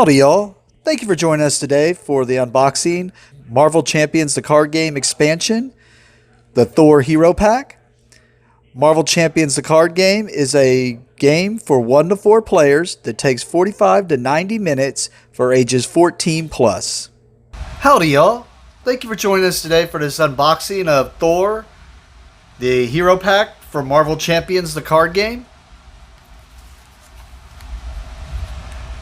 Howdy, y'all. Thank you for joining us today for the unboxing. Marvel Champions, the card game expansion, the Thor Hero Pack. Marvel Champions, the card game, is a game for 1 to 4 players that takes 45 to 90 minutes for ages 14 plus. Howdy, y'all. Thank you for joining us today for this unboxing of Thor, the Hero Pack for Marvel Champions, the card game.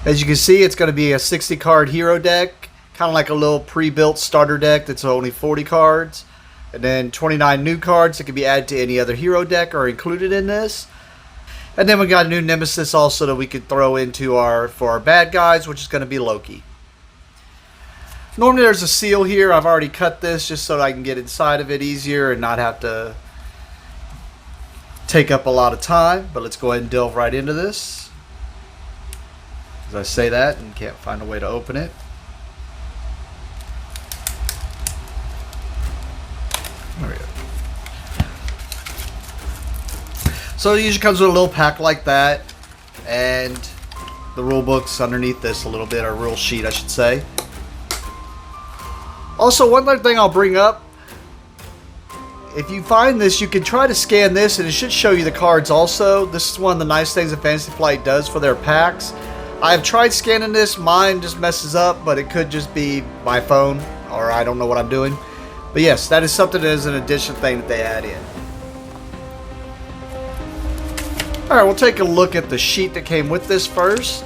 As you can see, it's going to be a 60 card hero deck, kind of like a little pre-built starter deck that's only 40 cards. And then 29 new cards that can be added to any other hero deck are included in this. And then we got a new nemesis also that we could throw into for our bad guys, which is going to be Loki. Normally there's a seal here. I've already cut this just so that I can get inside of it easier and not have to take up a lot of time. But let's go ahead and delve right into this. As I say that and can't find a way to open it. There we go. So it usually comes with a little pack like that, and the rule book's underneath this a little bit, or rule sheet I should say. Also, one other thing I'll bring up, if you find this, you can try to scan this and it should show you the cards also. This is one of the nice things that Fantasy Flight does for their packs. I've tried scanning this, mine just messes up, but it could just be my phone, or I don't know what I'm doing. But yes, that is something that is an additional thing that they add in. Alright, we'll take a look at the sheet that came with this first.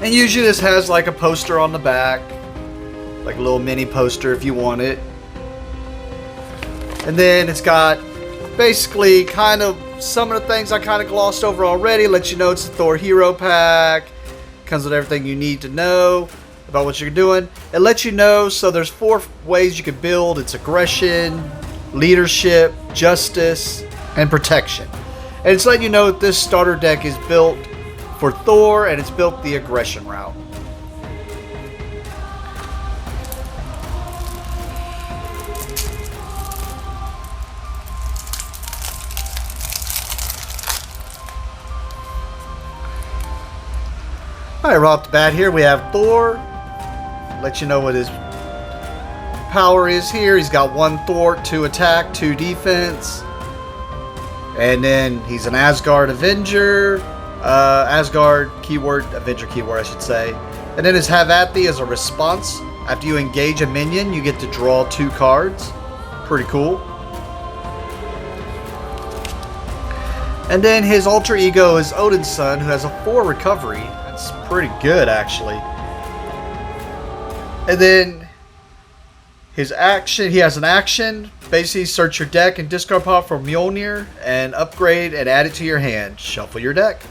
And usually this has like a poster on the back, like a little mini poster if you want it. And then it's got basically kind of some of the things I kind of glossed over already. Let you know it's the Thor Hero Pack. Comes with everything you need to know about what you're doing. It lets you know, so there's 4 ways you can build. It's aggression, leadership, justice, and protection. And it's letting you know that this starter deck is built for Thor, and it's built the aggression route. Alright, right off the bat here we have Thor. Let you know what his power is here. He's got 1 thwart, 2 attack, 2 defense. And then he's an Asgard Avenger. Asgard keyword, Avenger keyword I should say. And then his Have At Thee is a response. After you engage a minion, you get to draw 2 cards. Pretty cool. And then his alter ego is Odin's son, who has a 4 recovery. That's pretty good, actually. And then his action, he has an action. Basically, search your deck and discard pop for Mjolnir and upgrade and add it to your hand. Shuffle your deck.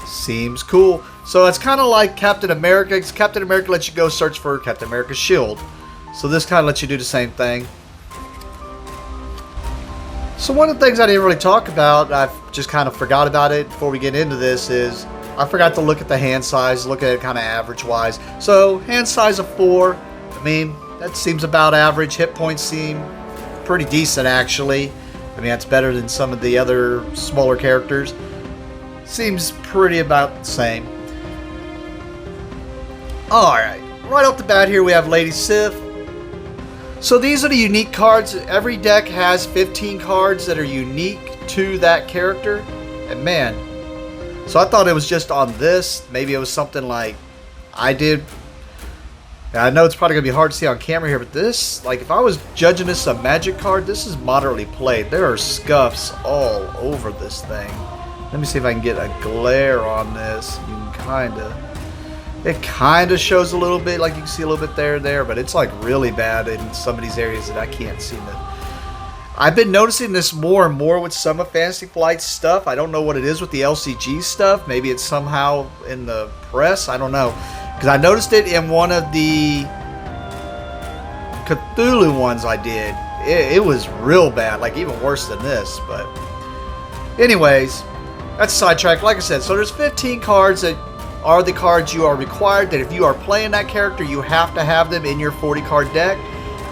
Seems cool. So it's kind of like Captain America. Because Captain America lets you go search for Captain America's shield. So this kind of lets you do the same thing. So one of the things I didn't really talk about, I've just kind of forgot about it before we get into this, is I forgot to look at the hand size, look at it kind of average wise. So hand size of 4, I mean, that seems about average. Hit points seem pretty decent actually. I mean, that's better than some of the other smaller characters. Seems pretty about the same. Alright, right off the bat here we have Lady Sif. So these are the unique cards. Every deck has 15 cards that are unique to that character. And man, so I thought it was just on this. Maybe it was something like I did. I know it's probably going to be hard to see on camera here, but this, like if I was judging this a Magic card, this is moderately played. There are scuffs all over this thing. Let me see if I can get a glare on this. You can it kind of shows a little bit, like you can see a little bit there, but it's like really bad in some of these areas that I can't seem to. I've been noticing this more and more with some of Fantasy Flight's stuff. I don't know what it is with the LCG stuff. Maybe it's somehow in the press. I don't know. Because I noticed it in one of the Cthulhu ones I did. It was real bad, like even worse than this. But anyways, that's a sidetrack. Like I said, so there's 15 cards that are the cards you are required, that if you are playing that character, you have to have them in your 40 card deck.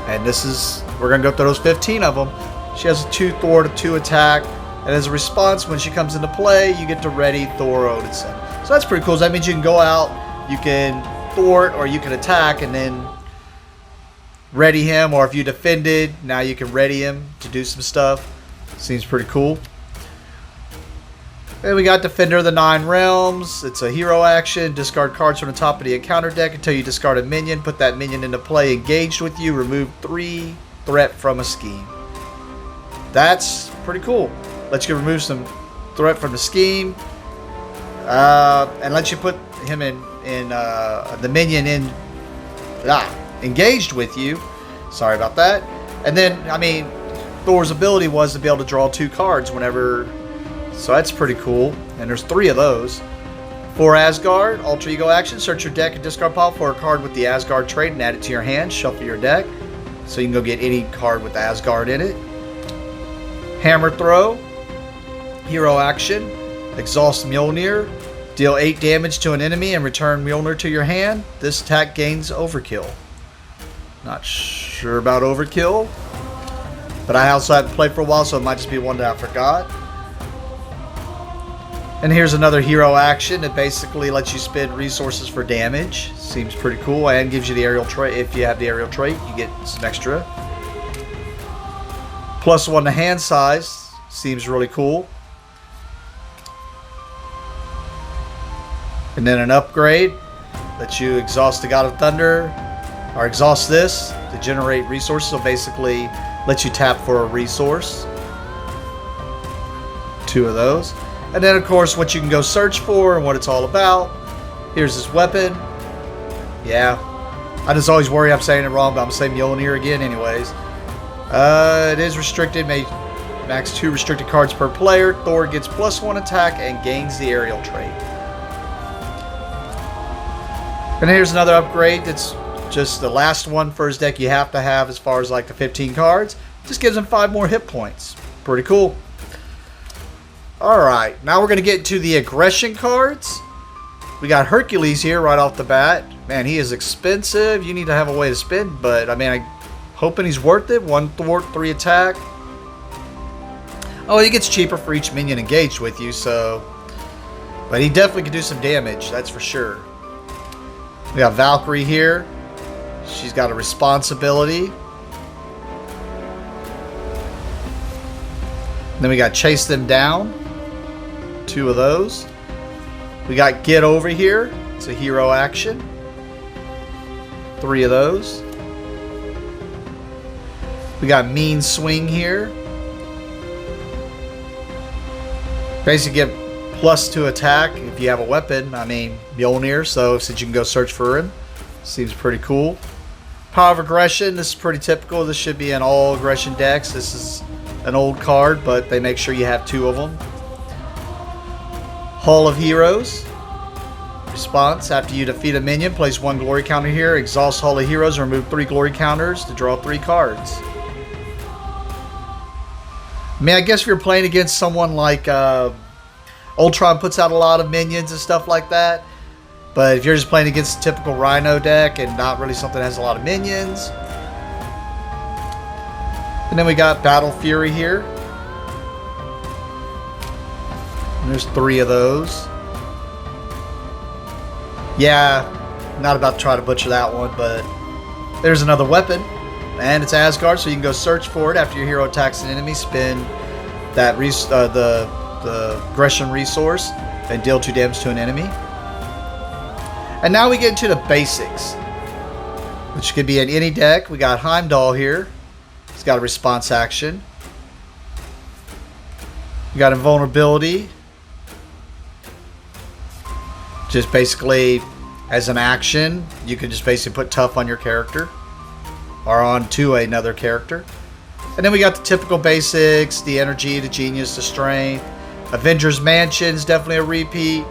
And this is, we're going to go through those 15 of them. She has a 2 thwart, a 2 attack, and as a response, when she comes into play, you get to ready Thor Odinson. So that's pretty cool. So that means you can go out, you can thwart, or you can attack, and then ready him. Or if you defended, now you can ready him to do some stuff. Seems pretty cool. Then we got Defender of the Nine Realms. It's a hero action. Discard cards from the top of the encounter deck until you discard a minion. Put that minion into play engaged with you. Remove 3 threat from a scheme. That's pretty cool. Lets you remove some threat from the scheme. And lets you put him in the minion in engaged with you. Sorry about that. And then, I mean, Thor's ability was to be able to draw 2 cards whenever. So that's pretty cool. And there's 3 of those. For Asgard, alter ego action. Search your deck and discard pile for a card with the Asgard trait and add it to your hand. Shuffle your deck. So you can go get any card with Asgard in it. Hammer throw. Hero action. Exhaust Mjolnir. Deal 8 damage to an enemy and return Mjolnir to your hand. This attack gains overkill. Not sure about overkill. But I also haven't played for a while, so it might just be one that I forgot. And here's another hero action that basically lets you spend resources for damage. Seems pretty cool, and gives you the aerial trait. If you have the aerial trait, you get some extra. +1 to hand size. Seems really cool. And then an upgrade lets you exhaust the God of Thunder, or exhaust this to generate resources. So basically lets you tap for a resource. 2 of those. And then, of course, what you can go search for and what it's all about. Here's his weapon. Yeah. I just always worry I'm saying it wrong, but I'm saying Mjolnir again anyways. It is restricted. Max 2 restricted cards per player. Thor gets +1 attack and gains the aerial trait. And here's another upgrade that's just the last one for his deck you have to have as far as like the 15 cards. Just gives him 5 more hit points. Pretty cool. Alright, now we're going to get into the aggression cards. We got Hercules here right off the bat. Man, he is expensive. You need to have a way to spend, but I mean, I'm hoping he's worth it. 1 thwart, 3 attack. Oh, he gets cheaper for each minion engaged with you, so. But he definitely can do some damage, that's for sure. We got Valkyrie here. She's got a responsibility. Then we got Chase Them Down. 2 of those. We got Get Over here. It's a hero action. 3 of those. We got Mean Swing here. Basically get +2 attack if you have a weapon. I mean, Mjolnir, so since you can go search for him. Seems pretty cool. Power of Aggression. This is pretty typical. This should be in all aggression decks. This is an old card, but they make sure you have 2 of them. Hall of Heroes. Response: after you defeat a minion, place 1 glory counter here. Exhaust Hall of Heroes and remove 3 glory counters to draw 3 cards. I mean, I guess if you're playing against someone like Ultron puts out a lot of minions and stuff like that. But if you're just playing against a typical Rhino deck and not really something that has a lot of minions. And then we got Battle Fury here. And there's 3 of those. Yeah, not about to try to butcher that one, but there's another weapon. And it's Asgard, so you can go search for it after your hero attacks an enemy. Spend that the aggression resource and deal 2 damage to an enemy. And now we get into the basics, which could be in any deck. We got Heimdall here. He's got a response action. We got Invulnerability. Just basically, as an action, you can just basically put tough on your character. Or onto another character. And then we got the typical basics. The energy, the genius, the strength. Avengers Mansion is definitely a repeat.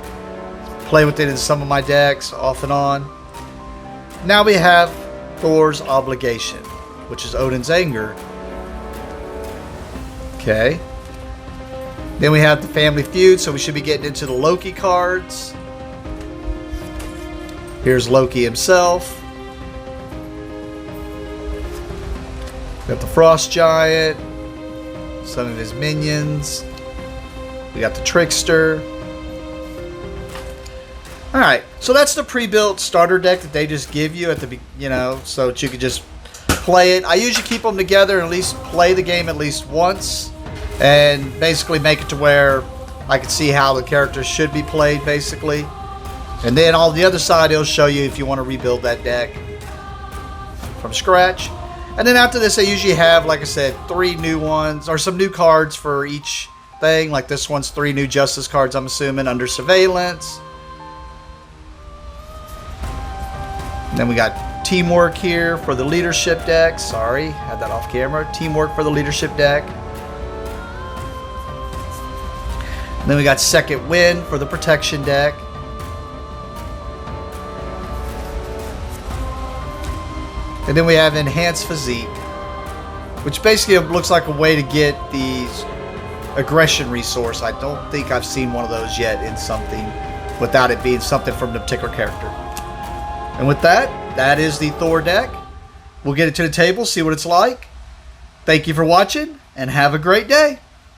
Play with it in some of my decks, off and on. Now we have Thor's Obligation, which is Odin's Anger. Okay. Then we have the Family Feud, so we should be getting into the Loki cards. Here's Loki himself. Got the Frost Giant. Some of his minions. We got the Trickster. Alright, so that's the pre-built starter deck that they just give you at the, so that you could just play it. I usually keep them together and at least play the game at least once. And basically make it to where I can see how the characters should be played, basically. And then on the other side, it'll show you if you want to rebuild that deck from scratch. And then after this, I usually have, like I said, 3 new ones, or some new cards for each thing. Like this one's 3 new Justice cards, I'm assuming, under surveillance. And then we got Teamwork here for the Leadership deck. Sorry, had that off camera. Teamwork for the Leadership deck. And then we got Second Wind for the Protection deck. And then we have Enhanced Physique, which basically looks like a way to get the aggression resource. I don't think I've seen one of those yet in something without it being something from the particular character. And with that, that is the Thor deck. We'll get it to the table, see what it's like. Thank you for watching, and have a great day.